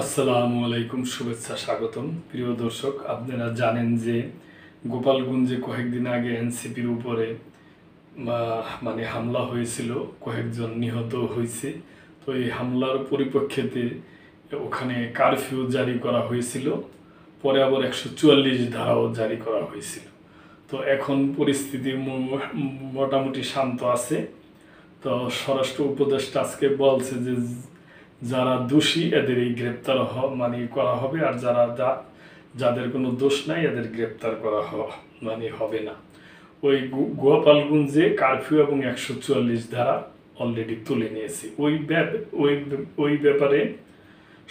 আসসালামু আলাইকুম, শুভেচ্ছা, স্বাগতম। প্রিয় দর্শক, আপনারা জানেন যে গোপালগঞ্জে কয়েকদিন আগে এনসিপির উপরে হামলা হয়েছিল, কয়েকজন নিহত হয়েছে। তো এই হামলার পরিপ্রেক্ষিতে ওখানে কারফিউ জারি করা হয়েছিল, পরে আবার 144 ধারাও জারি করা হয়েছিল। তো এখন পরিস্থিতি মোটামুটি শান্ত আছে। তো স্বরাষ্ট্র উপদেষ্টা আজকে বলছে যে যারা দোষী এদেরই গ্রেপ্তার করা হবে, আর যাদের কোনো দোষ নাই এদের গ্রেপ্তার করা হবে না। ওই গোপালগঞ্জে কারফিউ এবং 144 ধারা অলরেডি তুলে নিয়েছে। ওই ব্যাপারে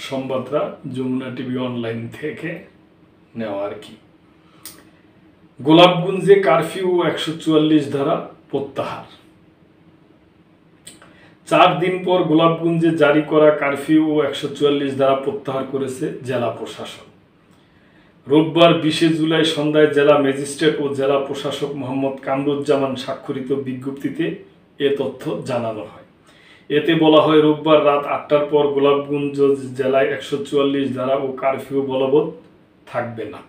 সংবাদটা যমুনা টিভি অনলাইন থেকে নেওয়া আর কি। গোলাপগঞ্জে কারফিউ 144 ধারা প্রত্যাহার। 4 দিন পর গোলাপগঞ্জে জারি করা কারফিউ ও 144 ধারা প্রত্যাহার করেছে জেলা প্রশাসন। রোববার 20 জুলাই সন্ধ্যায় জেলা ম্যাজিস্ট্রেট ও জেলা প্রশাসক মোহাম্মদ কামরুজ্জামান স্বাক্ষরিত বিজ্ঞপ্তিতে এ তথ্য জানানো হয়। এতে বলা হয়, রোববার রাত 8টার পর গোলাপগঞ্জ জেলায় 144 ধারা ও কারফিউ বলবৎ থাকবে না।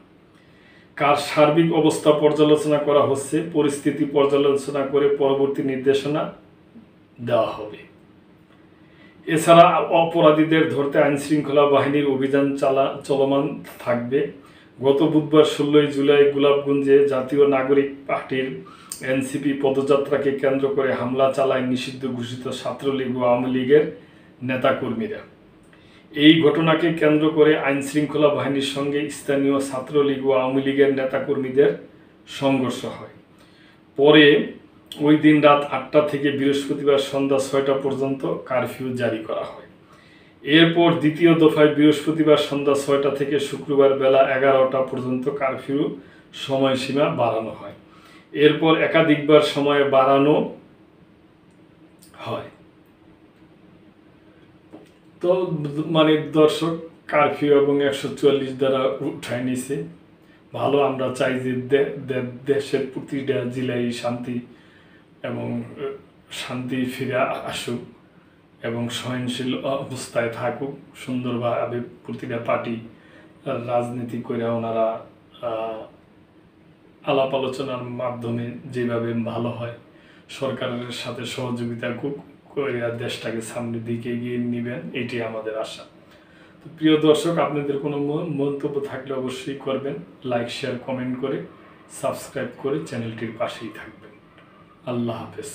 সার্বিক অবস্থা পর্যালোচনা করা হচ্ছে, পরিস্থিতি পর্যালোচনা করে পরবর্তী নির্দেশনা দেওয়া হবে। এছাড়া অপরাধীদের ধরতে আইনশৃঙ্খলা বাহিনীর অভিযান চলমান থাকবে। গত বুধবার 16 জুলাই গোলাপগঞ্জে জাতীয় নাগরিক পার্টির এনসিপি পদযাত্রাকে কেন্দ্র করে হামলা চালায় নিষিদ্ধ ঘোষিত ছাত্রলীগ ও আওয়ামী লীগের নেতাকর্মীরা। এই ঘটনাকে কেন্দ্র করে আইনশৃঙ্খলা বাহিনীর সঙ্গে স্থানীয় ছাত্রলীগ ও আওয়ামী লীগের নেতাকর্মীদের সংঘর্ষ হয়। পরে ওই দিন রাত 8টা থেকে বৃহস্পতিবার সন্ধ্যা 6টা পর্যন্ত কারফিউ জারি করা হয়। এরপর দ্বিতীয় দফায় বৃহস্পতিবার সন্ধ্যা 6টা থেকে শুক্রবার বেলা 11টা পর্যন্ত কারফিউ সময়সীমা বাড়ানো হয়। এরপর একাধিকবার সময় বাড়ানো হয়। তো দর্শক, কারফিউ এবং 144 দ্বারা উঠায় নিছে। ভালো, আমরা চাই যে দেশের প্রতিটা জেলায় শান্তি ফিরে আসুক এবং সহনশীল অবস্থায় থাকুক, সুন্দরভাবে প্রতিটা পার্টি রাজনীতি করে ওনারা আলাপ আলোচনার মাধ্যমে যেভাবে ভালো হয় সরকারের সাথে সহযোগিতা করে দেশটাকে সামনের দিকে এগিয়ে নেবেন, এটি আমাদের আশা। তো প্রিয় দর্শক, আপনাদের কোনো মন্তব্য থাকলে অবশ্যই করবেন। লাইক, শেয়ার, কমেন্ট করে সাবস্ক্রাইব করে চ্যানেলটির পাশেই থাকবেন। আল্লাহ হাফেজ।